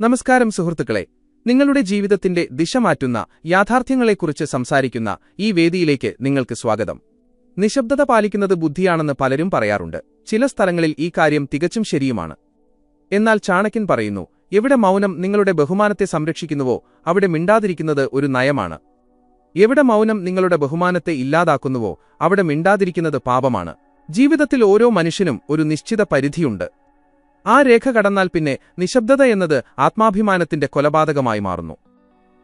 നമസ്കാരം സുഹൃത്തുക്കളെ, നിങ്ങളുടെ ജീവിതത്തിന്റെ ദിശ മാറ്റുന്ന യാഥാർത്ഥ്യങ്ങളെക്കുറിച്ച് സംസാരിക്കുന്ന ഈ വേദിയിലേക്ക് നിങ്ങൾക്ക് സ്വാഗതം. നിശബ്ദത പാലിക്കുന്നത് ബുദ്ധിയാണെന്ന് പലരും പറയാറുണ്ട്. ചില സ്ഥലങ്ങളിൽ ഈ കാര്യം തികച്ചും ശരിയുമാണ്. എന്നാൽ ചാണക്യൻ പറയുന്നു, എവിടെ മൗനം നിങ്ങളുടെ ബഹുമാനത്തെ സംരക്ഷിക്കുന്നുവോ അവിടെ മിണ്ടാതിരിക്കുന്നത് ഒരു നയമാണ്. എവിടെ മൗനം നിങ്ങളുടെ ബഹുമാനത്തെ ഇല്ലാതാക്കുന്നുവോ അവിടെ മിണ്ടാതിരിക്കുന്നത് പാപമാണ്. ജീവിതത്തിൽ ഓരോ മനുഷ്യനും ഒരു നിശ്ചിത പരിധിയുണ്ട്. ആ രേഖ കടന്നാൽ പിന്നെ നിശബ്ദത എന്നത് ആത്മാഭിമാനത്തിന്റെ കൊലപാതകമായി മാറുന്നു.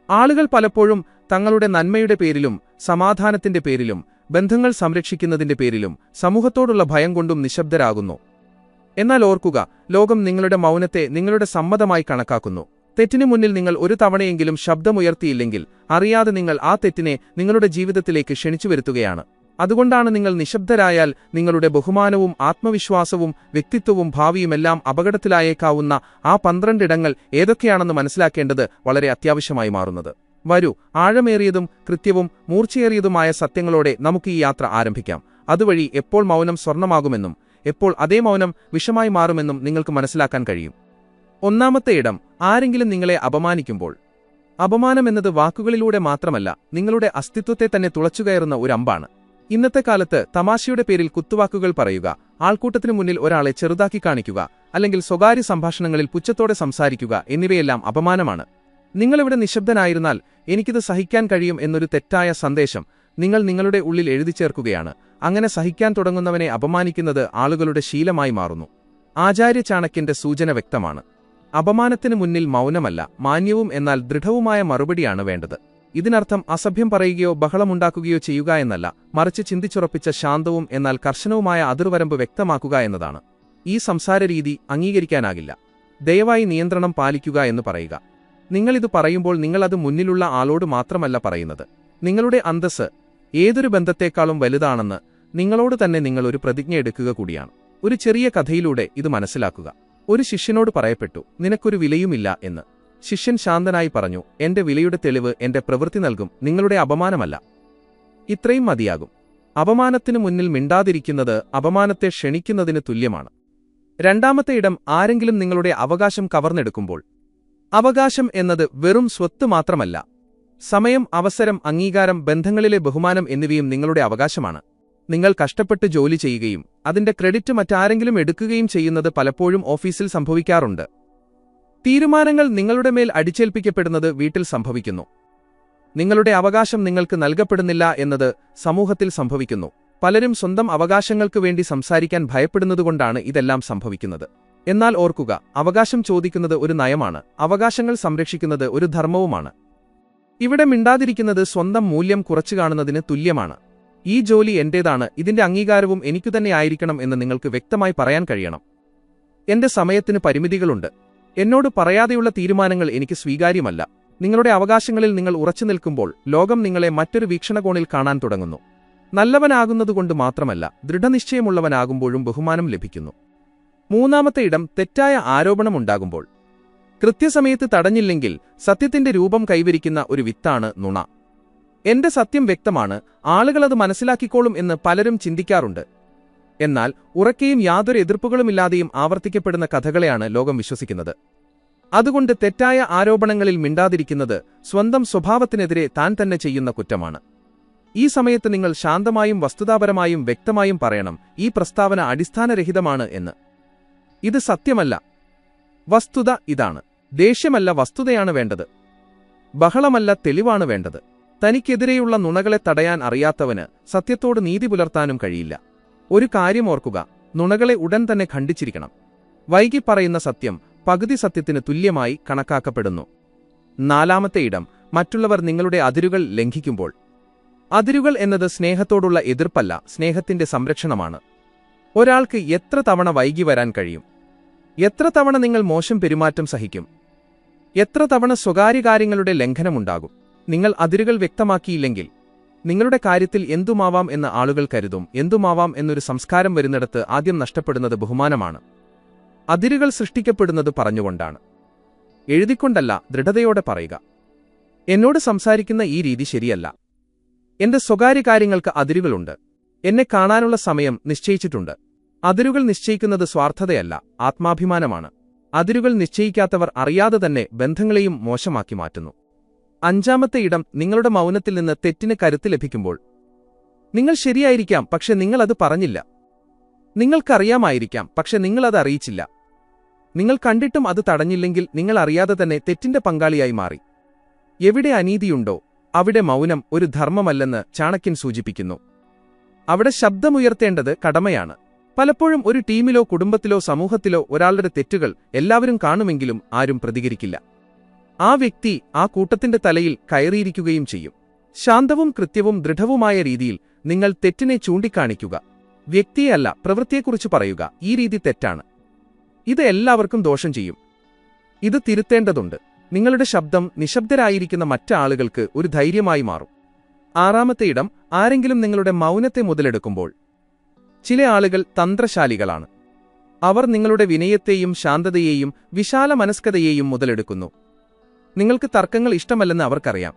ആളുകൾ പലപ്പോഴും തങ്ങളുടെ നന്മയുടെ പേരിലും സമാധാനത്തിന്റെ പേരിലും ബന്ധങ്ങൾ സംരക്ഷിക്കുന്നതിന്റെ പേരിലും സമൂഹത്തോടുള്ള ഭയം കൊണ്ടും നിശബ്ദരാകുന്നു. എന്നാൽ ഓർക്കുക, ലോകം നിങ്ങളുടെ മൗനത്തെ നിങ്ങളുടെ സമ്മതമായി കണക്കാക്കുന്നു. തെറ്റിനു മുന്നിൽ നിങ്ങൾ ഒരു തവണയെങ്കിലും ശബ്ദമുയർത്തിയില്ലെങ്കിൽ അറിയാതെ നിങ്ങൾ ആ തെറ്റിനെ നിങ്ങളുടെ ജീവിതത്തിലേക്ക് ക്ഷണിച്ചുവരുത്തുകയാണ്. അതുകൊണ്ടാണ് നിങ്ങൾ നിശബ്ദരായാൽ നിങ്ങളുടെ ബഹുമാനവും ആത്മവിശ്വാസവും വ്യക്തിത്വവും ഭാവിയുമെല്ലാം അപകടത്തിലായേക്കാവുന്ന ആ 12 ഇടങ്ങൾ ഏതൊക്കെയാണെന്ന് മനസ്സിലാക്കേണ്ടത് വളരെ അത്യാവശ്യമായി മാറുന്നത്. വരൂ, ആഴമേറിയതും കൃത്യവും മൂർച്ചയേറിയതുമായ സത്യങ്ങളോടെ നമുക്ക് ഈ യാത്ര ആരംഭിക്കാം. അതുവഴി എപ്പോൾ മൗനം സ്വർണമാകുമെന്നും എപ്പോൾ അതേ മൗനം വിഷമായി മാറുമെന്നും നിങ്ങൾക്ക് മനസ്സിലാക്കാൻ കഴിയും. ഒന്നാമത്തെ ഇടം, ആരെങ്കിലും നിങ്ങളെ അപമാനിക്കുമ്പോൾ. അപമാനമെന്നത് വാക്കുകളിലൂടെ മാത്രമല്ല, നിങ്ങളുടെ അസ്തിത്വത്തെ തന്നെ തുളച്ചുകയറുന്ന ഒരു അമ്പാണ്. ഇന്നത്തെ കാലത്ത് തമാശയുടെ പേരിൽ കുത്തുവാക്കുകൾ പറയുക, ആൾക്കൂട്ടത്തിനു മുന്നിൽ ഒരാളെ ചെറുതാക്കി കാണിക്കുക, അല്ലെങ്കിൽ സ്വകാര്യ സംഭാഷണങ്ങളിൽ പുച്ഛത്തോടെ സംസാരിക്കുക എന്നിവയെല്ലാം അപമാനമാണ്. നിങ്ങളിവിടെ നിശബ്ദനായിരുന്നാൽ എനിക്കിത് സഹിക്കാൻ കഴിയും എന്നൊരു തെറ്റായ സന്ദേശം നിങ്ങൾ നിങ്ങളുടെ ഉള്ളിൽ എഴുതിച്ചേർക്കുകയാണ്. അങ്ങനെ സഹിക്കാൻ തുടങ്ങുന്നവനെ അപമാനിക്കുന്നത് ആളുകളുടെ ശീലമായി മാറുന്നു. ആചാര്യ ചാണക്യന്റെ സൂചന വ്യക്തമാണ്. അപമാനത്തിനു മുന്നിൽ മൗനമല്ല, മാന്യവും എന്നാൽ ദൃഢവുമായ മറുപടിയാണ് വേണ്ടത്. ഇതിനർത്ഥം അസഭ്യം പറയുകയോ ബഹളമുണ്ടാക്കുകയോ ചെയ്യുക എന്നല്ല, മറിച്ച് ചിന്തിച്ചുറപ്പിച്ച ശാന്തവും എന്നാൽ കർശനവുമായ അതിർവരമ്പ് വ്യക്തമാക്കുക എന്നതാണ്. ഈ സംസാരരീതി അംഗീകരിക്കാനാകില്ല. ദയവായി നിയന്ത്രണം പാലിക്കുക എന്ന് പറയുക. നിങ്ങളിത് പറയുമ്പോൾ നിങ്ങളത് മുന്നിലുള്ള ആളോട് മാത്രമല്ല പറയുന്നത്. നിങ്ങളുടെ അന്തസ്സ് ഏതൊരു ബന്ധത്തേക്കാളും വലുതാണെന്ന് നിങ്ങളോട് തന്നെ നിങ്ങൾ ഒരു പ്രതിജ്ഞ എടുക്കുക കൂടിയാണ്. ഒരു ചെറിയ കഥയിലൂടെ ഇത് മനസ്സിലാക്കുക. ഒരു ശിഷ്യനോട് പറയപ്പെട്ടു, നിനക്കൊരു വിലയുമില്ല എന്ന്. ശിഷ്യൻ ശാന്തനായി പറഞ്ഞു, എന്റെ വിലയുടെ തെളിവ് എന്റെ പ്രവൃത്തി നൽകും, നിങ്ങളുടെ അപമാനമല്ല. ഇത്രയും മതിയാകും. അപമാനത്തിനു മുന്നിൽ മിണ്ടാതിരിക്കുന്നത് അപമാനത്തെ ക്ഷണിക്കുന്നതിന് തുല്യമാണ്. രണ്ടാമത്തെ ഇടം, ആരെങ്കിലും നിങ്ങളുടെ അവകാശം കവർന്നെടുക്കുമ്പോൾ. അവകാശം എന്നത് വെറും സ്വത്ത് മാത്രമല്ല. സമയം, അവസരം, അംഗീകാരം, ബന്ധങ്ങളിലെ ബഹുമാനം എന്നിവയും നിങ്ങളുടെ അവകാശമാണ്. നിങ്ങൾ കഷ്ടപ്പെട്ട് ജോലി ചെയ്യുകയും അതിന്റെ ക്രെഡിറ്റ് മറ്റാരെങ്കിലും എടുക്കുകയും ചെയ്യുന്നത് പലപ്പോഴും ഓഫീസിൽ സംഭവിക്കാറുണ്ട്. തീരുമാനങ്ങൾ നിങ്ങളുടെ മേൽ അടിച്ചേൽപ്പിക്കപ്പെടുന്നത് വീട്ടിൽ സംഭവിക്കുന്നു. നിങ്ങളുടെ അവകാശം നിങ്ങൾക്ക് നൽകപ്പെടുന്നില്ല എന്നത് സമൂഹത്തിൽ സംഭവിക്കുന്നു. പലരും സ്വന്തം അവകാശങ്ങൾക്ക് വേണ്ടി സംസാരിക്കാൻ ഭയപ്പെടുന്നതുകൊണ്ടാണ് ഇതെല്ലാം സംഭവിക്കുന്നത്. എന്നാൽ ഓർക്കുക, അവകാശം ചോദിക്കുന്നത് ഒരു നയമാണ്, അവകാശങ്ങൾ സംരക്ഷിക്കുന്നത് ഒരു ധർമ്മവുമാണ്. ഇവിടെ മിണ്ടാതിരിക്കുന്നത് സ്വന്തം മൂല്യം കുറച്ചു കാണുന്നതിന് തുല്യമാണ്. ഈ ജോലി എന്റേതാണ്, ഇതിന്റെ അംഗീകാരവും എനിക്കുതന്നെ ആയിരിക്കണം എന്ന് നിങ്ങൾക്ക് വ്യക്തമായി പറയാൻ കഴിയണം. എന്റെ സമയത്തിന് പരിമിതികളുണ്ട്. എന്നോട് പറയാതെയുള്ള തീരുമാനങ്ങൾ എനിക്ക് സ്വീകാര്യമല്ല. നിങ്ങളുടെ അവകാശങ്ങളിൽ നിങ്ങൾ ഉറച്ചു നിൽക്കുമ്പോൾ ലോകം നിങ്ങളെ മറ്റൊരു വീക്ഷണകോണിൽ കാണാൻ തുടങ്ങുന്നു. നല്ലവനാകുന്നതുകൊണ്ട് മാത്രമല്ല, ദൃഢനിശ്ചയമുള്ളവനാകുമ്പോഴും ബഹുമാനം ലഭിക്കുന്നു. മൂന്നാമത്തെ ഇടം, തെറ്റായ ആരോപണമുണ്ടാകുമ്പോൾ. കൃത്യസമയത്ത് തടഞ്ഞില്ലെങ്കിൽ സത്യത്തിന്റെ രൂപം കൈവരിക്കുന്ന ഒരു വിത്താണ് നുണ. എന്റെ സത്യം വ്യക്തമാണ്, ആളുകളത് മനസ്സിലാക്കിക്കോളും എന്ന് പലരും ചിന്തിക്കാറുണ്ട്. എന്നാൽ ഉറക്കെയും യാതൊരു എതിർപ്പുകളുമില്ലാതെയും ആവർത്തിക്കപ്പെടുന്ന കഥകളെയാണ് ലോകം വിശ്വസിക്കുന്നത്. അതുകൊണ്ട് തെറ്റായ ആരോപണങ്ങളിൽ മിണ്ടാതിരിക്കുന്നത് സ്വന്തം സ്വഭാവത്തിനെതിരെ താൻ തന്നെ ചെയ്യുന്ന കുറ്റമാണ്. ഈ സമയത്ത് നിങ്ങൾ ശാന്തമായും വസ്തുതാപരമായും വ്യക്തമായും പറയണം, ഈ പ്രസ്താവന അടിസ്ഥാനരഹിതമാണ് എന്ന്. ഇത് സത്യമല്ല. വസ്തുത ഇതാണ്. ദേഷ്യമല്ല, വസ്തുതയാണ് വേണ്ടത്. ബഹളമല്ല, തെളിവാണ് വേണ്ടത്. തനിക്കെതിരെയുള്ള നുണകളെ തടയാൻ അറിയാത്തവന് സത്യത്തോട് നീതി പുലർത്താനും കഴിയില്ല. ഒരു കാര്യം ഓർക്കുക, നുണകളെ ഉടൻ തന്നെ ഖണ്ഡിച്ചിരിക്കണം. വൈകി പറയുന്ന സത്യം പകുതി സത്യത്തിന് തുല്യമായി കണക്കാക്കപ്പെടുന്നു. നാലാമത്തെ ഇടം, മറ്റുള്ളവർ നിങ്ങളുടെ അതിരുകൾ ലംഘിക്കുമ്പോൾ. അതിരുകൾ എന്നത് സ്നേഹത്തോടുള്ള എതിർപ്പല്ല, സ്നേഹത്തിന്റെ സംരക്ഷണമാണ്. ഒരാൾക്ക് എത്ര തവണ വൈകി വരാൻ കഴിയും? എത്ര തവണ നിങ്ങൾ മോശം പെരുമാറ്റം സഹിക്കും? എത്ര തവണ സ്വകാര്യ കാര്യങ്ങളുടെ ലംഘനമുണ്ടാകും? നിങ്ങൾ അതിരുകൾ വ്യക്തമാക്കിയില്ലെങ്കിൽ നിങ്ങളുടെ കാര്യത്തിൽ എന്തുമാവാം എന്ന് ആളുകൾ കരുതും. എന്തുമാവാം എന്നൊരു സംസ്കാരം വരുന്നിടത്ത് ആദ്യം നഷ്ടപ്പെടുന്നത് ബഹുമാനമാണ്. അതിരുകൾ സൃഷ്ടിക്കപ്പെടുന്നത് പറഞ്ഞുകൊണ്ടാണ്, എഴുതിക്കൊണ്ടല്ല. ദൃഢതയോടെ പറയുക, എന്നോട് സംസാരിക്കുന്ന ഈ രീതി ശരിയല്ല. എന്റെ സ്വകാര്യ കാര്യങ്ങൾക്ക് അതിരുകളുണ്ട്. എന്നെ കാണാനുള്ള സമയം നിശ്ചയിച്ചിട്ടുണ്ട്. അതിരുകൾ നിശ്ചയിക്കുന്നത് സ്വാർത്ഥതയല്ല, ആത്മാഭിമാനമാണ്. അതിരുകൾ നിശ്ചയിക്കാത്തവർ അറിയാതെ തന്നെ ബന്ധങ്ങളെയും മോശമാക്കി മാറ്റുന്നു. അഞ്ചാമത്തെ ഇടം നിങ്ങളുടെ മൗനത്തിൽ നിന്ന് തെറ്റിന് കരുത്ത് ലഭിക്കുമ്പോൾ. നിങ്ങൾ ശരിയായിരിക്കാം, പക്ഷെ നിങ്ങളത് പറഞ്ഞില്ല. നിങ്ങൾക്കറിയാമായിരിക്കാം, പക്ഷെ നിങ്ങളത് അറിയിച്ചില്ല. നിങ്ങൾ കണ്ടിട്ടും അത് തടഞ്ഞില്ലെങ്കിൽ നിങ്ങൾ അറിയാതെ തന്നെ തെറ്റിന്റെ പങ്കാളിയായി മാറി. എവിടെ അനീതിയുണ്ടോ അവിടെ മൗനം ഒരു ധർമ്മമല്ലെന്ന് ചാണക്യൻ സൂചിപ്പിക്കുന്നു. അവിടെ ശബ്ദമുയർത്തേണ്ടത് കടമയാണ്. പലപ്പോഴും ഒരു ടീമിലോ കുടുംബത്തിലോ സമൂഹത്തിലോ ഒരാളുടെ തെറ്റുകൾ എല്ലാവരും കാണുമെങ്കിലും ആരും പ്രതികരിക്കില്ല. ആ വ്യക്തി ആ കൂട്ടത്തിന്റെ തലയിൽ കയറിയിരിക്കുകയും ചെയ്യും. ശാന്തവും കൃത്യവും ദൃഢവുമായ രീതിയിൽ നിങ്ങൾ തെറ്റിനെ ചൂണ്ടിക്കാണിക്കുക. വ്യക്തിയെയല്ല, പ്രവൃത്തിയെക്കുറിച്ച് പറയുക. ഈ രീതി തെറ്റാണ്. ഇത് എല്ലാവർക്കും ദോഷം ചെയ്യും. ഇത് തിരുത്തേണ്ടതുണ്ട്. നിങ്ങളുടെ ശബ്ദം നിശബ്ദരായിരിക്കുന്ന മറ്റാളുകൾക്ക് ഒരു ധൈര്യമായി മാറും. ആറാമത്തെ ഇടം ആരെങ്കിലും നിങ്ങളുടെ മൗനത്തെ മുതലെടുക്കുമ്പോൾ. ചില ആളുകൾ തന്ത്രശാലികളാണ്. അവർ നിങ്ങളുടെ വിനയത്തെയും ശാന്തതയെയും വിശാല മനസ്കതയെയും മുതലെടുക്കുന്നു. നിങ്ങൾക്ക് തർക്കങ്ങൾ ഇഷ്ടമല്ലെന്ന് അവർക്കറിയാം.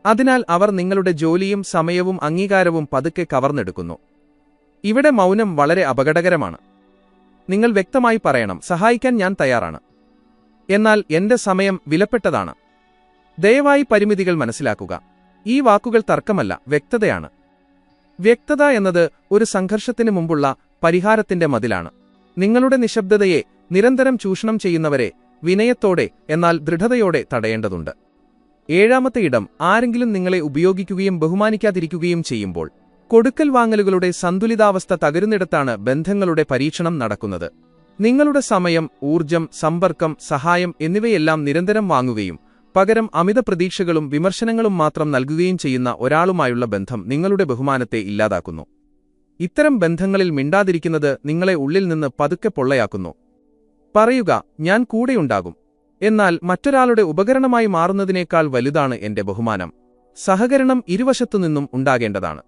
അതിനാൽ അവർ നിങ്ങളുടെ ജോലിയും സമയവും അംഗീകാരവും പതുക്കെ കവർന്നെടുക്കുന്നു. ഇവിടെ മൗനം വളരെ അപകടകരമാണ്. നിങ്ങൾ വ്യക്തമായി പറയണം, സഹായിക്കാൻ ഞാൻ തയ്യാറാണ്, എന്നാൽ എന്റെ സമയം വിലപ്പെട്ടതാണ്. ദയവായി പരിമിതികൾ മനസ്സിലാക്കുക. ഈ വാക്കുകൾ തർക്കമല്ല, വ്യക്തതയാണ്. വ്യക്തത എന്നത് ഒരു സംഘർഷത്തിന് മുമ്പുള്ള പരിഹാരത്തിന്റെ മതിലാണ്. നിങ്ങളുടെ നിശബ്ദതയെ നിരന്തരം ചൂഷണം ചെയ്യുന്നവരെ വിനയത്തോടെ എന്നാൽ ദൃഢതയോടെ തടയേണ്ടതുണ്ട്. ഏഴാമത്തെ ഇടം ആരെങ്കിലും നിങ്ങളെ ഉപയോഗിക്കുകയും ബഹുമാനിക്കാതിരിക്കുകയും ചെയ്യുമ്പോൾ. കൊടുക്കൽ വാങ്ങലുകളുടെ സന്തുലിതാവസ്ഥ തകരുന്നിടത്താണ് ബന്ധങ്ങളുടെ പരീക്ഷണം നടക്കുന്നത്. നിങ്ങളുടെ സമയം, ഊർജം, സമ്പർക്കം, സഹായം എന്നിവയെല്ലാം നിരന്തരം വാങ്ങുകയും പകരം അമിത പ്രതീക്ഷകളും വിമർശനങ്ങളും മാത്രം നൽകുകയും ചെയ്യുന്ന ഒരാളുമായുള്ള ബന്ധം നിങ്ങളുടെ ബഹുമാനത്തെ ഇല്ലാതാക്കുന്നു. ഇത്തരം ബന്ധങ്ങളിൽ മിണ്ടാതിരിക്കുന്നത് നിങ്ങളെ ഉള്ളിൽ നിന്ന് പതുക്കെ പൊള്ളയാക്കുന്നു. പറയുക, ഞാൻ കൂടെയുണ്ടാകും, എന്നാൽ മറ്റൊരാളുടെ ഉപകരണമായി മാറുന്നതിനേക്കാൾ വലുതാണ് എന്റെ ബഹുമാനം. സഹകരണം ഇരുവശത്തുനിന്നും ഉണ്ടാകേണ്ടതാണ്.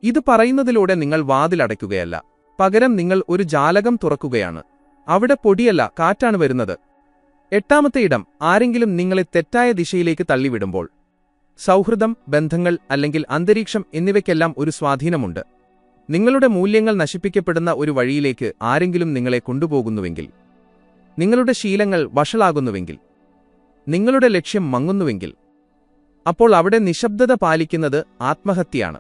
ഇത് പറയുന്നതിലൂടെ നിങ്ങൾ വാതിലടയ്ക്കുകയല്ല, പകരം നിങ്ങൾ ഒരു ജാലകം തുറക്കുകയാണ്. അവിടെ പൊടിയല്ല, കാറ്റാണ് വരുന്നത്. എട്ടാമത്തെ ഇടം ആരെങ്കിലും നിങ്ങളെ തെറ്റായ ദിശയിലേക്ക് തള്ളിവിടുമ്പോൾ. സൗഹൃദം, ബന്ധങ്ങൾ അല്ലെങ്കിൽ അന്തരീക്ഷം എന്നിവയ്ക്കെല്ലാം ഒരു സ്വാധീനമുണ്ട്. നിങ്ങളുടെ മൂല്യങ്ങൾ നശിപ്പിക്കപ്പെടുന്ന ഒരു വഴിയിലേക്ക് ആരെങ്കിലും നിങ്ങളെ കൊണ്ടുപോകുന്നുവെങ്കിൽ, നിങ്ങളുടെ ശീലങ്ങൾ വഷളാകുന്നുവെങ്കിൽ, നിങ്ങളുടെ ലക്ഷ്യം മങ്ങുന്നുവെങ്കിൽ, അപ്പോൾ അവിടെ നിശബ്ദത പാലിക്കുന്നത് ആത്മഹത്യയാണ്.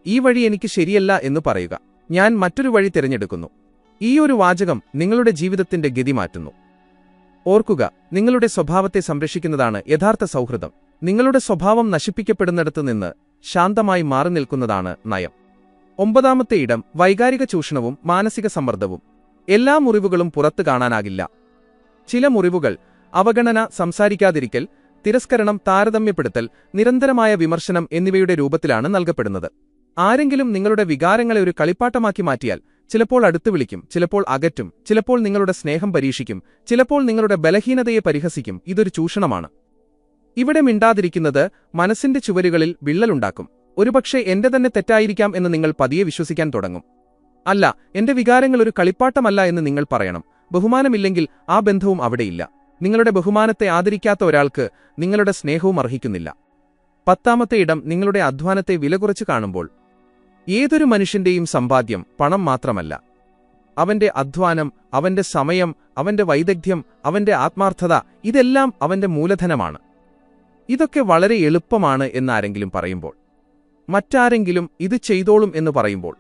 ഈ വഴി എനിക്ക് ശരിയല്ല എന്ന് പറയുക. ഞാൻ മറ്റൊരു വഴി തിരഞ്ഞെടുക്കുന്നു. ഈ ഒരു വാചകം നിങ്ങളുടെ ജീവിതത്തിന്റെ ഗതി മാറ്റുന്നു. ഓർക്കുക, നിങ്ങളുടെ സ്വഭാവത്തെ സംരക്ഷിക്കുന്നതാണ് യഥാർത്ഥ സൗഹൃദം. നിങ്ങളുടെ സ്വഭാവം നശിപ്പിക്കപ്പെടുന്നിടത്ത് നിന്ന് ശാന്തമായി മാറി നിൽക്കുന്നതാണ് നയം. ഒമ്പതാമത്തെ ഇടം വൈകാരിക ചൂഷണവും മാനസിക സമ്മർദ്ദവും. എല്ലാ മുറിവുകളും പുറത്തു കാണാനാകില്ല. ചില മുറിവുകൾ അവഗണന, സംസാരിക്കാതിരിക്കൽ, തിരസ്കരണം, താരതമ്യപ്പെടുത്തൽ, നിരന്തരമായ വിമർശനം എന്നിവയുടെ രൂപത്തിലാണ് നൽകപ്പെടുന്നത്. ആരെങ്കിലും നിങ്ങളുടെ വികാരങ്ങളെ ഒരു കളിപ്പാട്ടമാക്കി മാറ്റിയാൽ ചിലപ്പോൾ അടുത്തു വിളിക്കും, ചിലപ്പോൾ അകറ്റും, ചിലപ്പോൾ നിങ്ങളുടെ സ്നേഹം പരീക്ഷിക്കും, ചിലപ്പോൾ നിങ്ങളുടെ ബലഹീനതയെ പരിഹസിക്കും. ഇതൊരു ചൂഷണമാണ്. ഇവിടെ മിണ്ടാതിരിക്കുന്നത് മനസ്സിന്റെ ചുവരുകളിൽ വിള്ളലുണ്ടാക്കും. ഒരുപക്ഷെ എന്റെ തന്നെ തെറ്റായിരിക്കാം എന്ന് നിങ്ങൾ പതിയെ വിശ്വസിക്കാൻ തുടങ്ങും. അല്ല, എന്റെ വികാരങ്ങൾ ഒരു കളിപ്പാട്ടമല്ല എന്ന് നിങ്ങൾ പറയണം. ബഹുമാനമില്ലെങ്കിൽ ആ ബന്ധവും അവിടെയില്ല. നിങ്ങളുടെ ബഹുമാനത്തെ ആദരിക്കാത്ത ഒരാൾക്ക് നിങ്ങളുടെ സ്നേഹവും അർഹിക്കുന്നില്ല. പത്താമത്തെ ഇടം നിങ്ങളുടെ അധ്വാനത്തെ വിലകുറച്ച് കാണുമ്പോൾ. ഏതൊരു മനുഷ്യന്റെയും സമ്പാദ്യം പണം മാത്രമല്ല. അവന്റെ അധ്വാനം, അവന്റെ സമയം, അവന്റെ വൈദഗ്ധ്യം, അവന്റെ ആത്മാർത്ഥത, ഇതെല്ലാം അവന്റെ മൂലധനമാണ്. ഇതൊക്കെ വളരെ എളുപ്പമാണ് എന്നാരെങ്കിലും പറയുമ്പോൾ, മറ്റാരെങ്കിലും ഇത് ചെയ്തോളും എന്ന് പറയുമ്പോൾ,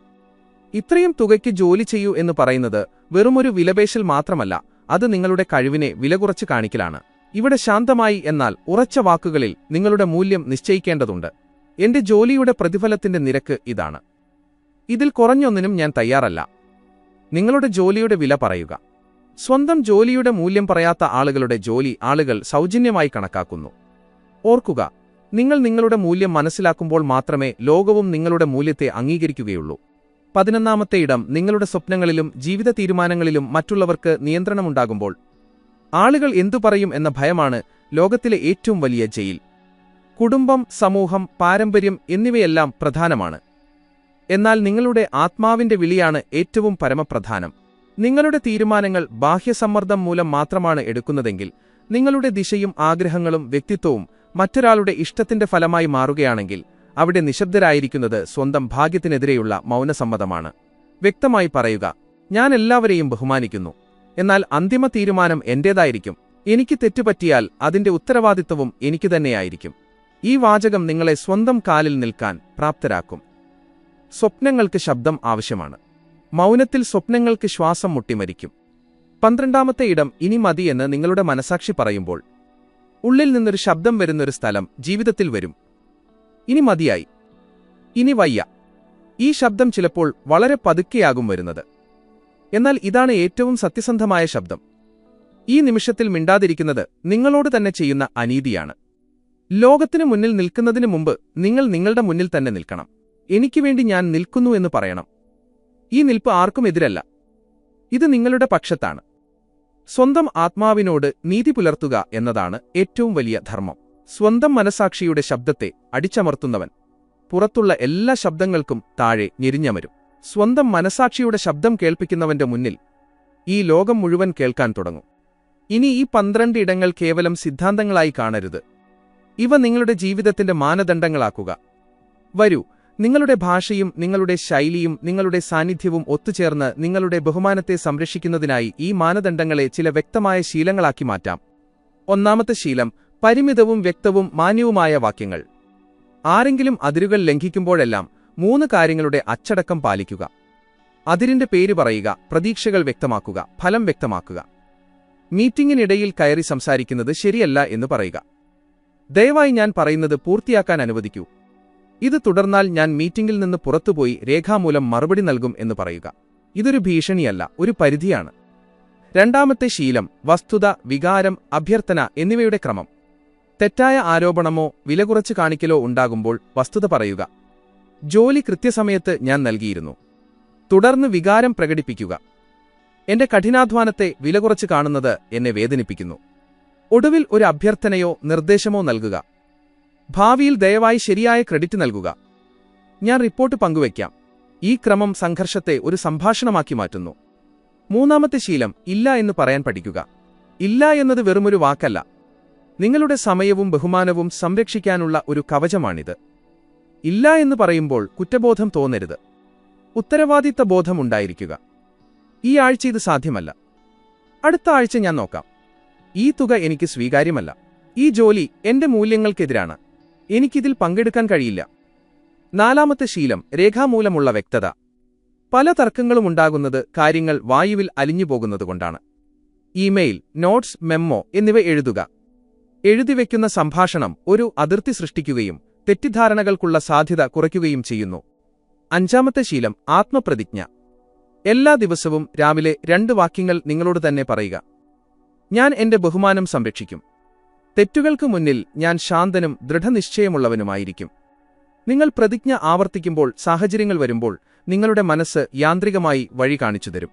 ഇത്രയും തുകയ്ക്ക് ജോലി ചെയ്യൂ എന്ന് പറയുന്നത് വെറുമൊരു വിലപേശൽ മാത്രമല്ല, അത് നിങ്ങളുടെ കഴിവിനെ വിലകുറച്ച് കാണിക്കലാണ്. ഇവിടെ ശാന്തമായി എന്നാൽ ഉറച്ച വാക്കുകളിൽ നിങ്ങളുടെ മൂല്യം നിശ്ചയിക്കേണ്ടതുണ്ട്. എന്റെ ജോലിയുടെ പ്രതിഫലത്തിന്റെ നിരക്ക് ഇതാണ്. ഇതിൽ കുറഞ്ഞൊന്നിനും ഞാൻ തയ്യാറല്ല. നിങ്ങളുടെ ജോലിയുടെ വില പറയുക. സ്വന്തം ജോലിയുടെ മൂല്യം പറയാത്ത ആളുകളുടെ ജോലി ആളുകൾ സൗജന്യമായി കണക്കാക്കുന്നു. ഓർക്കുക, നിങ്ങൾ നിങ്ങളുടെ മൂല്യം മനസ്സിലാക്കുമ്പോൾ മാത്രമേ ലോകവും നിങ്ങളുടെ മൂല്യത്തെ അംഗീകരിക്കുകയുള്ളൂ. 11ാമത്തെ ഇടം നിങ്ങളുടെ സ്വപ്നങ്ങളിലും ജീവിത തീരുമാനങ്ങളിലും മറ്റുള്ളവർക്ക് നിയന്ത്രണമുണ്ടാകുമ്പോൾ. ആളുകൾ എന്തു പറയും എന്ന ഭയമാണ് ലോകത്തിലെ ഏറ്റവും വലിയ ജയിൽ. കുടുംബം, സമൂഹം, പാരമ്പര്യം എന്നിവയെല്ലാം പ്രധാനമാണ്. എന്നാൽ നിങ്ങളുടെ ആത്മാവിന്റെ വിളിയാണ് ഏറ്റവും പരമപ്രധാനം. നിങ്ങളുടെ തീരുമാനങ്ങൾ ബാഹ്യസമ്മർദ്ദം മൂലം മാത്രമാണ് എടുക്കുന്നതെങ്കിൽ, നിങ്ങളുടെ ദിശയും ആഗ്രഹങ്ങളും വ്യക്തിത്വവും മറ്റൊരാളുടെ ഇഷ്ടത്തിന്റെ ഫലമായി മാറുകയാണെങ്കിൽ, അവിടെ നിശബ്ദരായിരിക്കുന്നത് സ്വന്തം ഭാഗ്യത്തിനെതിരെയുള്ള മൗനസമ്മതമാണ്. വ്യക്തമായി പറയുക, ഞാൻ എല്ലാവരെയും ബഹുമാനിക്കുന്നു, എന്നാൽ അന്തിമ തീരുമാനം എന്റേതായിരിക്കും. എനിക്ക് തെറ്റുപറ്റിയാൽ അതിന്റെ ഉത്തരവാദിത്വവും എനിക്ക് തന്നെയായിരിക്കും. ഈ വാചകം നിങ്ങളെ സ്വന്തം കാലിൽ നിൽക്കാൻ പ്രാപ്തരാക്കും. സ്വപ്നങ്ങൾക്ക് ശബ്ദം ആവശ്യമാണ്. മൗനത്തിൽ സ്വപ്നങ്ങൾക്ക് ശ്വാസം മുട്ടിമരിക്കും. 12ാമത്തെ ഇടം ഇനി മതി എന്ന് നിങ്ങളുടെ മനസാക്ഷി പറയുമ്പോൾ ഉള്ളിൽ നിന്നൊരു ശബ്ദം വരുന്നൊരു സ്ഥലം ജീവിതത്തിൽ വരും. ഇനി മതിയായി, ഇനി വയ്യ. ഈ ശബ്ദം ചിലപ്പോൾ വളരെ പതുക്കെയാകും വരുന്നത്. എന്നാൽ ഇതാണ് ഏറ്റവും സത്യസന്ധമായ ശബ്ദം. ഈ നിമിഷത്തിൽ മിണ്ടാതിരിക്കുന്നത് നിങ്ങളോട് തന്നെ ചെയ്യുന്ന അനീതിയാണ്. ലോകത്തിനു മുന്നിൽ നിൽക്കുന്നതിനു മുമ്പ് നിങ്ങൾ നിങ്ങളുടെ മുന്നിൽ തന്നെ നിൽക്കണം. എനിക്ക് വേണ്ടി ഞാൻ നിൽക്കുന്നു എന്ന് പറയണം. ഈ നിൽപ്പ് ആർക്കും എതിരല്ല, ഇത് നിങ്ങളുടെ പക്ഷത്താണ്. സ്വന്തം ആത്മാവിനോട് നീതി പുലർത്തുക എന്നതാണ് ഏറ്റവും വലിയ ധർമ്മം. സ്വന്തം മനസാക്ഷിയുടെ ശബ്ദത്തെ അടിച്ചമർത്തുന്നവൻ പുറത്തുള്ള എല്ലാ ശബ്ദങ്ങൾക്കും താഴെ ഞെരിഞ്ഞമരും. സ്വന്തം മനസാക്ഷിയുടെ ശബ്ദം കേൾപ്പിക്കുന്നവന്റെ മുന്നിൽ ഈ ലോകം മുഴുവൻ കേൾക്കാൻ തുടങ്ങും. ഇനി ഈ 12 ഇടങ്ങൾ കേവലം സിദ്ധാന്തങ്ങളായി കാണരുത്. ഇവ നിങ്ങളുടെ ജീവിതത്തിന്റെ മാനദണ്ഡങ്ങളാക്കുക. വരൂ, നിങ്ങളുടെ ഭാഷയും നിങ്ങളുടെ ശൈലിയും നിങ്ങളുടെ സാന്നിധ്യവും ഒത്തുചേർന്ന് നിങ്ങളുടെ ബഹുമാനത്തെ സംരക്ഷിക്കുന്നതിനായി ഈ മാനദണ്ഡങ്ങളെ ചില വ്യക്തമായ ശീലങ്ങളാക്കി മാറ്റാം. 1ാമത്തെ ശീലം: പരിമിതവും വ്യക്തവും മാന്യവുമായ വാക്യങ്ങൾ. ആരെങ്കിലും അതിരുകൾ ലംഘിക്കുമ്പോഴെല്ലാം 3 കാര്യങ്ങളുടെ അച്ചടക്കം പാലിക്കുക. അതിരിന്റെ പേര് പറയുക, പ്രതീക്ഷകൾ വ്യക്തമാക്കുക, ഫലം വ്യക്തമാക്കുക. മീറ്റിംഗിനിടയിൽ കയറി സംസാരിക്കുന്നത് ശരിയല്ല എന്ന് പറയുക. ദയവായി ഞാൻ പറയുന്നത് പൂർത്തിയാക്കാൻ അനുവദിക്കൂ. ഇത് തുടർന്നാൽ ഞാൻ മീറ്റിംഗിൽ നിന്ന് പുറത്തുപോയി രേഖാമൂലം മറുപടി നൽകും എന്ന് പറയുക. ഇതൊരു ഭീഷണിയല്ല, ഒരു പരിധിയാണ്. 2ാമത്തെ ശീലം: വസ്തുത, വികാരം, അഭ്യർത്ഥന എന്നിവയുടെ ക്രമം. തെറ്റായ ആരോപണമോ വിലകുറച്ച് കാണിക്കലോ ഉണ്ടാകുമ്പോൾ വസ്തുത പറയുക. ജോലി കൃത്യസമയത്ത് ഞാൻ നൽകിയിരുന്നു. തുടർന്ന് വികാരം പ്രകടിപ്പിക്കുക. എന്റെ കഠിനാധ്വാനത്തെ വിലകുറച്ച് കാണുന്നത് എന്നെ വേദനിപ്പിക്കുന്നു. ഒടുവിൽ ഒരു അഭ്യർത്ഥനയോ നിർദ്ദേശമോ നൽകുക. ഭാവിയിൽ ദയവായി ശരിയായ ക്രെഡിറ്റ് നൽകുക. ഞാൻ റിപ്പോർട്ട് പങ്കുവയ്ക്കാം. ഈ ക്രമം സംഘർഷത്തെ ഒരു സംഭാഷണമാക്കി മാറ്റുന്നു. 3ാമത്തെ ശീലം: ഇല്ല എന്ന് പറയാൻ പഠിക്കുക. ഇല്ല എന്നത് വെറുമൊരു വാക്കല്ല, നിങ്ങളുടെ സമയവും ബഹുമാനവും സംരക്ഷിക്കാനുള്ള ഒരു കവചമാണിത്. ഇല്ല എന്ന് പറയുമ്പോൾ കുറ്റബോധം തോന്നരുത്, ഉത്തരവാദിത്ത ബോധം ഉണ്ടായിരിക്കുക. ഈ ആഴ്ച ഇത് സാധ്യമല്ല, അടുത്ത ആഴ്ച ഞാൻ നോക്കാം. ഈ തുക എനിക്ക് സ്വീകാര്യമല്ല. ഈ ജോലി എന്റെ മൂല്യങ്ങൾക്കെതിരാണ്, എനിക്കിതിൽ പങ്കെടുക്കാൻ കഴിയില്ല. 4ാമത്തെ ശീലം: രേഖാമൂലമുള്ള വ്യക്തത. പല തർക്കങ്ങളും ഉണ്ടാകുന്നത് കാര്യങ്ങൾ വായുവിൽ അലിഞ്ഞുപോകുന്നതുകൊണ്ടാണ്. ഇമെയിൽ, നോട്ട്സ്, മെമ്മോ എന്നിവ എഴുതുക. എഴുതിവെക്കുന്ന സംഭാഷണം ഒരു അതിർത്തി സൃഷ്ടിക്കുകയും തെറ്റിദ്ധാരണകൾക്കുള്ള സാധ്യത കുറയ്ക്കുകയും ചെയ്യുന്നു. 5ാമത്തെ ശീലം: ആത്മപ്രതിജ്ഞ. എല്ലാ ദിവസവും രാവിലെ 2 വാക്യങ്ങൾ നിങ്ങളോട് തന്നെ പറയുക. ഞാൻ എന്റെ ബഹുമാനം സംരക്ഷിക്കും. തെറ്റുകൾക്ക് മുന്നിൽ ഞാൻ ശാന്തനും ദൃഢനിശ്ചയമുള്ളവനുമായിരിക്കും. നിങ്ങൾ പ്രതിജ്ഞ ആവർത്തിക്കുമ്പോൾ സാഹചര്യങ്ങൾ വരുമ്പോൾ നിങ്ങളുടെ മനസ്സ് യാന്ത്രികമായി വഴി കാണിച്ചുതരും.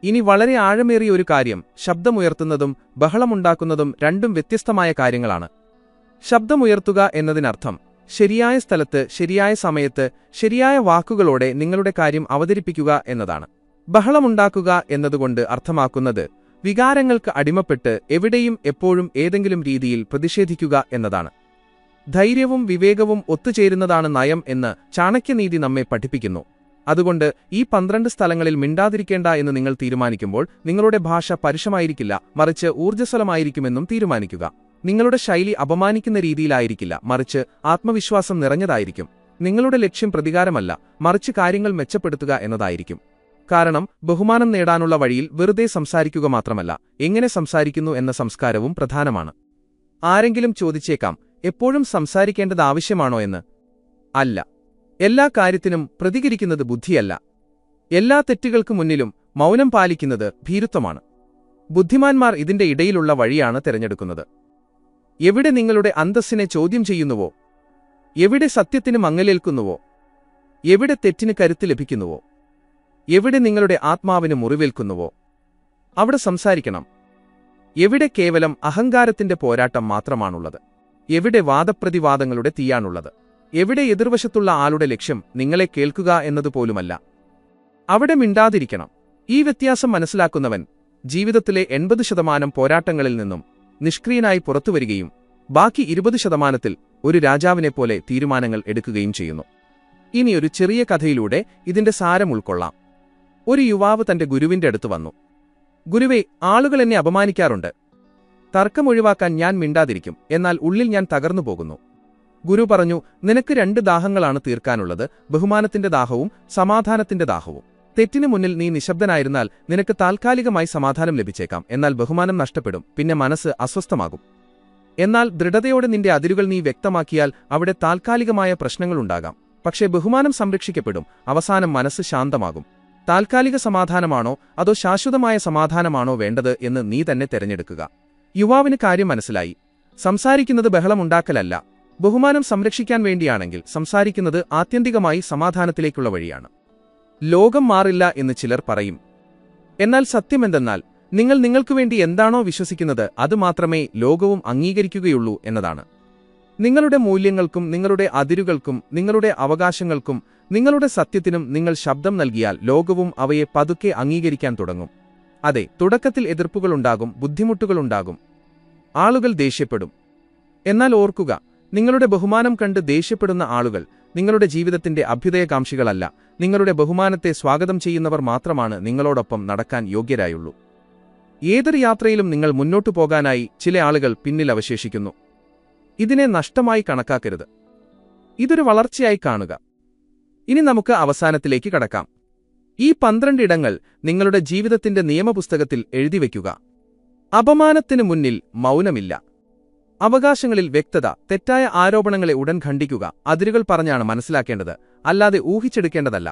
ഇനി വളരെ ആഴമേറിയ ഒരു കാര്യം: ശബ്ദമുയർത്തുന്നതും ബഹളമുണ്ടാക്കുന്നതും രണ്ടും വ്യത്യസ്തമായ കാര്യങ്ങളാണ്. ശബ്ദമുയർത്തുക എന്നതിനർത്ഥം ശരിയായ സ്ഥലത്ത് ശരിയായ സമയത്ത് ശരിയായ വാക്കുകളോടെ നിങ്ങളുടെ കാര്യം അവതരിപ്പിക്കുക എന്നതാണ്. ബഹളമുണ്ടാക്കുക എന്നതുകൊണ്ട് അർത്ഥമാക്കുന്നത് വികാരങ്ങൾക്ക് അടിമപ്പെട്ട് എവിടെയും എപ്പോഴും ഏതെങ്കിലും രീതിയിൽ പ്രതിഷേധിക്കുക എന്നതാണ്. ധൈര്യവും വിവേകവും ഒത്തുചേരുന്നതാണ് നയം എന്ന് ചാണക്യനീതി നമ്മെ പഠിപ്പിക്കുന്നു. അതുകൊണ്ട് ഈ 12 സ്ഥലങ്ങളിൽ മിണ്ടാതിരിക്കേണ്ട എന്ന് നിങ്ങൾ തീരുമാനിക്കുമ്പോൾ നിങ്ങളുടെ ഭാഷ പരുഷമായിരിക്കില്ല, മറിച്ച് ഊർജ്ജസ്വലമായിരിക്കുമെന്നും തീരുമാനിക്കുക. നിങ്ങളുടെ ശൈലി അപമാനിക്കുന്ന രീതിയിലായിരിക്കില്ല, മറിച്ച് ആത്മവിശ്വാസം നിറഞ്ഞതായിരിക്കും. നിങ്ങളുടെ ലക്ഷ്യം പ്രതികാരമല്ല, മറിച്ച് കാര്യങ്ങൾ മെച്ചപ്പെടുത്തുക എന്നതായിരിക്കും. കാരണം ബഹുമാനം നേടാനുള്ള വഴിയിൽ വെറുതെ സംസാരിക്കുക മാത്രമല്ല, എങ്ങനെ സംസാരിക്കുന്നു എന്ന സംസ്കാരവും പ്രധാനമാണ്. ആരെങ്കിലും ചോദിച്ചേക്കാം, എപ്പോഴും സംസാരിക്കേണ്ടത് ആവശ്യമാണോ എന്ന്. അല്ല. എല്ലാ കാര്യത്തിനും പ്രതികരിക്കുന്നത് ബുദ്ധിയല്ല. എല്ലാ തെറ്റുകൾക്ക് മുന്നിലും മൗനം പാലിക്കുന്നത് ഭീരുത്വമാണ്. ബുദ്ധിമാന്മാർ ഇതിന്റെ ഇടയിലുള്ള വഴിയാണ് തിരഞ്ഞെടുക്കുന്നത്. എവിടെ നിങ്ങളുടെ അന്തസ്സിനെ ചോദ്യം ചെയ്യുന്നുവോ, എവിടെ സത്യത്തിന് മങ്ങലേൽക്കുന്നുവോ, എവിടെ തെറ്റിന് കരുത്ത് ലഭിക്കുന്നുവോ, എവിടെ നിങ്ങളുടെ ആത്മാവിന് മുറിവേൽക്കുന്നുവോ അവിടെ സംസാരിക്കണം. എവിടെ കേവലം അഹങ്കാരത്തിന്റെ പോരാട്ടം മാത്രമാണുള്ളത്, എവിടെ വാദപ്രതിവാദങ്ങളുടെ തീയാണുള്ളത്, എവിടെ എതിർവശത്തുള്ള ആളുടെ ലക്ഷ്യം നിങ്ങളെ കേൾക്കുക എന്നതുപോലുമല്ല, അവിടെ മിണ്ടാതിരിക്കണം. ഈ വ്യത്യാസം മനസ്സിലാക്കുന്നവൻ ജീവിതത്തിലെ 80% പോരാട്ടങ്ങളിൽ നിന്നും നിഷ്ക്രിയനായി പുറത്തുവരികയും ബാക്കി 20%-ൽ ഒരു രാജാവിനെപ്പോലെ തീരുമാനങ്ങൾ എടുക്കുകയും ചെയ്യുന്നു. ഇനിയൊരു ചെറിയ കഥയിലൂടെ ഇതിന്റെ സാരം ഉൾക്കൊള്ളാം. ഒരു യുവാവ് തന്റെ ഗുരുവിന്റെ അടുത്ത് വന്നു. ഗുരുവേ, ആളുകൾ എന്നെ അപമാനിക്കാറുണ്ട്. തർക്കമൊഴിവാക്കാൻ ഞാൻ മിണ്ടാതിരിക്കും, എന്നാൽ ഉള്ളിൽ ഞാൻ തകർന്നു പോകുന്നു. ഗുരു പറഞ്ഞു, നിനക്ക് 2 ദാഹങ്ങളാണ് തീർക്കാനുള്ളത്, ബഹുമാനത്തിന്റെ ദാഹവും സമാധാനത്തിന്റെ ദാഹവും. തെറ്റിനു മുന്നിൽ നീ നിശബ്ദനായിരുന്നാൽ നിനക്ക് താൽക്കാലികമായി സമാധാനം ലഭിച്ചേക്കാം, എന്നാൽ ബഹുമാനം നഷ്ടപ്പെടും, പിന്നെ മനസ്സ് അസ്വസ്ഥമാകും. എന്നാൽ ദൃഢതയോടെ നിന്റെ അതിരുകൾ നീ വ്യക്തമാക്കിയാൽ അവിടെ താൽക്കാലികമായ പ്രശ്നങ്ങളുണ്ടാകാം, പക്ഷേ ബഹുമാനം സംരക്ഷിക്കപ്പെടും, അവസാനം മനസ്സ് ശാന്തമാകും. താൽക്കാലിക സമാധാനമാണോ അതോ ശാശ്വതമായ സമാധാനമാണോ വേണ്ടത് എന്ന് നീ തന്നെ തിരഞ്ഞെടുക്കുക. യുവാവിന് കാര്യം മനസ്സിലായി. സംസാരിക്കുന്നത് ബഹളമുണ്ടാക്കലല്ല, ബഹുമാനം സംരക്ഷിക്കാൻ വേണ്ടിയാണെങ്കിൽ സംസാരിക്കുന്നത് ആത്യന്തികമായി സമാധാനത്തിലേക്കുള്ള വഴിയാണ്. ലോകം മാറില്ല എന്ന് ചിലർ പറയും. എന്നാൽ സത്യമെന്തെന്നാൽ നിങ്ങൾ നിങ്ങൾക്കുവേണ്ടി എന്താണോ വിശ്വസിക്കുന്നത് അത് മാത്രമേ ലോകവും അംഗീകരിക്കുകയുള്ളൂ എന്നതാണ്. നിങ്ങളുടെ മൂല്യങ്ങൾക്കും നിങ്ങളുടെ അതിരുകൾക്കും നിങ്ങളുടെ അവകാശങ്ങൾക്കും നിങ്ങളുടെ സത്യത്തിനും നിങ്ങൾ ശബ്ദം നൽകിയാൽ ലോകവും അവയെ പതുക്കെ അംഗീകരിക്കാൻ തുടങ്ങും. അതെ, തുടക്കത്തിൽ എതിർപ്പുകളുണ്ടാകും, ബുദ്ധിമുട്ടുകളുണ്ടാകും, ആളുകൾ ദേഷ്യപ്പെടും. എന്നാൽ ഓർക്കുക, നിങ്ങളുടെ ബഹുമാനം കണ്ട് ദേഷ്യപ്പെടുന്ന ആളുകൾ നിങ്ങളുടെ ജീവിതത്തിന്റെ അഭ്യുദയകാംക്ഷികളല്ല. നിങ്ങളുടെ ബഹുമാനത്തെ സ്വാഗതം ചെയ്യുന്നവർ മാത്രമാണ് നിങ്ങളോടൊപ്പം നടക്കാൻ യോഗ്യരായുള്ളൂ. ഏതൊരു യാത്രയിലും നിങ്ങൾ മുന്നോട്ടു പോകാനായി ചില ആളുകൾ പിന്നിൽ അവശേഷിക്കുന്നു. ഇതിനെ നഷ്ടമായി കണക്കാക്കരുത്, ഇതൊരു വളർച്ചയായി കാണുക. ഇനി നമുക്ക് അവസാനത്തിലേക്ക് കടക്കാം. ഈ 12 ഇടങ്ങൾ നിങ്ങളുടെ ജീവിതത്തിന്റെ നിയമപുസ്തകത്തിൽ എഴുതിവെക്കുക. അപമാനത്തിനു മുന്നിൽ മൗനമില്ല. അവകാശങ്ങളിൽ വ്യക്തത. തെറ്റായ ആരോപണങ്ങളെ ഉടൻ ഖണ്ഡിക്കുക. അതിരുകൾ പറഞ്ഞാണ് മനസ്സിലാക്കേണ്ടത്, അല്ലാതെ ഊഹിച്ചെടുക്കേണ്ടതല്ല.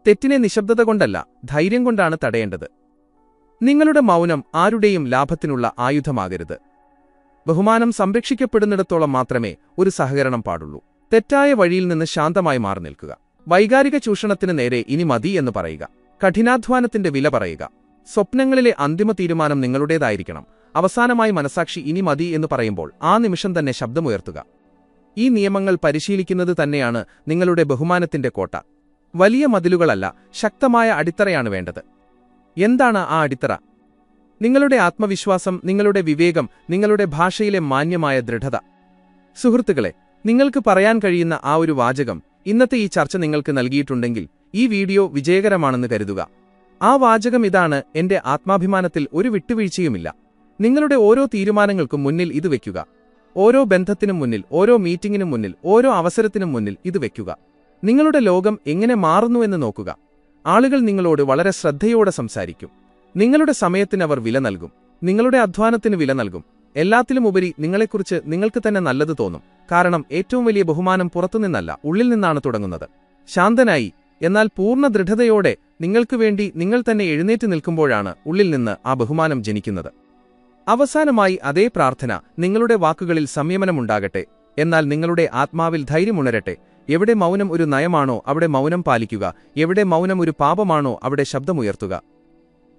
തെറ്റിനെ നിശബ്ദത കൊണ്ടല്ല, ധൈര്യം കൊണ്ടാണ് തടയേണ്ടത്. നിങ്ങളുടെ മൗനം ആരുടെയും ലാഭത്തിനുള്ള ആയുധമാകരുത്. ബഹുമാനം സംരക്ഷിക്കപ്പെടുന്നിടത്തോളം മാത്രമേ ഒരു സഹകരണം പാടുള്ളൂ. തെറ്റായ വഴിയിൽ നിന്ന് ശാന്തമായി മാറി നിൽക്കുക. വൈകാരിക ചൂഷണത്തിന് നേരെ ഇനി മതി എന്ന് പറയുക. കഠിനാധ്വാനത്തിന്റെ വില പറയുക. സ്വപ്നങ്ങളിലെ അന്തിമ തീരുമാനം നിങ്ങളുടേതായിരിക്കണം. അവസാനമായി മനസാക്ഷി ഇനി മതി എന്ന് പറയുമ്പോൾ ആ നിമിഷം തന്നെ ശബ്ദമുയർത്തുക. ഈ നിയമങ്ങൾ പരിശീലിക്കുന്നത് തന്നെയാണ് നിങ്ങളുടെ ബഹുമാനത്തിന്റെ കോട്ട. വലിയ മതിലുകളല്ല, ശക്തമായ അടിത്തറയാണ് വേണ്ടത്. എന്താണ് ആ അടിത്തറ? നിങ്ങളുടെ ആത്മവിശ്വാസം, നിങ്ങളുടെ വിവേകം, നിങ്ങളുടെ ഭാഷയിലെ മാന്യമായ ദൃഢത. സുഹൃത്തുക്കളെ, നിങ്ങൾക്ക് പറയാൻ കഴിയുന്ന ആ ഒരു വാചകം ഇന്നത്തെ ഈ ചർച്ച നിങ്ങൾക്ക് നൽകിയിട്ടുണ്ടെങ്കിൽ ഈ വീഡിയോ വിജയകരമാണെന്ന് കരുതുക. ആ വാചകം ഇതാണ്: എന്റെ ആത്മാഭിമാനത്തിൽ ഒരു വിട്ടുവീഴ്ചയുമില്ല. നിങ്ങളുടെ ഓരോ തീരുമാനങ്ങൾക്കും മുന്നിൽ ഇത് വയ്ക്കുക. ഓരോ ബന്ധത്തിനും മുന്നിൽ, ഓരോ മീറ്റിംഗിനും മുന്നിൽ, ഓരോ അവസരത്തിനും മുന്നിൽ ഇത് വയ്ക്കുക. നിങ്ങളുടെ ലോകം എങ്ങനെ മാറുന്നുവെന്ന് നോക്കുക. ആളുകൾ നിങ്ങളോട് വളരെ ശ്രദ്ധയോടെ സംസാരിക്കും. നിങ്ങളുടെ സമയത്തിന് അവർ വില നൽകും. നിങ്ങളുടെ അധ്വാനത്തിന് വില നൽകും. എല്ലാത്തിലുമുപരി നിങ്ങളെക്കുറിച്ച് നിങ്ങൾക്ക് തന്നെ നല്ലത് തോന്നും. കാരണം ഏറ്റവും വലിയ ബഹുമാനം പുറത്തുനിന്നല്ല, ഉള്ളിൽ നിന്നാണ് തുടങ്ങുന്നത്. ശാന്തനായി, എന്നാൽ പൂർണ്ണ ദൃഢതയോടെ നിങ്ങൾക്ക് വേണ്ടി നിങ്ങൾ തന്നെ എഴുന്നേറ്റ് നിൽക്കുമ്പോഴാണ് ഉള്ളിൽ നിന്ന് ആ ബഹുമാനം ജനിക്കുന്നത്. അവസാനമായി അതേ പ്രാർത്ഥന: നിങ്ങളുടെ വാക്കുകളിൽ സംയമനമുണ്ടാകട്ടെ, എന്നാൽ നിങ്ങളുടെ ആത്മാവിൽ ധൈര്യമുണരട്ടെ. എവിടെ മൗനം ഒരു നയമാണോ അവിടെ മൗനം പാലിക്കുക. എവിടെ മൗനം ഒരു പാപമാണോ അവിടെ ശബ്ദമുയർത്തുക.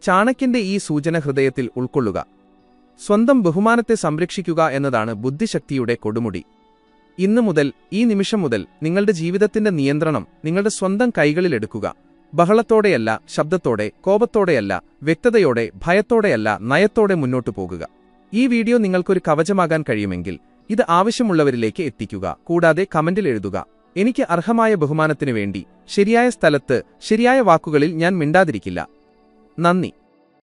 ചാണക്യന്റെ ഈ സൂചന ഹൃദയത്തിൽ ഉൾക്കൊള്ളുക. സ്വന്തം ബഹുമാനത്തെ സംരക്ഷിക്കുക എന്നതാണ് ബുദ്ധിശക്തിയുടെ കൊടുമുടി. ഇന്നു മുതൽ, ഈ നിമിഷം മുതൽ നിങ്ങളുടെ ജീവിതത്തിന്റെ നിയന്ത്രണം നിങ്ങളുടെ സ്വന്തം കൈകളിലെടുക്കുക. ബഹളത്തോടെയല്ല, ശബ്ദത്തോടെ, കോപത്തോടെയല്ല, വ്യക്തതയോടെ, ഭയത്തോടെയല്ല, നയത്തോടെ മുന്നോട്ടു പോകുക. ഈ വീഡിയോ നിങ്ങൾക്കൊരു കവചമാകാൻ കഴിയുമെങ്കിൽ ഇത് ആവശ്യമുള്ളവരിലേക്ക് എത്തിക്കുക. കൂടാതെ കമന്റിൽ എഴുതുക: എനിക്ക് അർഹമായ ബഹുമാനത്തിനു വേണ്ടി ശരിയായ സ്ഥലത്ത് ശരിയായ വാക്കുകളിൽ ഞാൻ മിണ്ടാതിരിക്കില്ല. നന്ദി.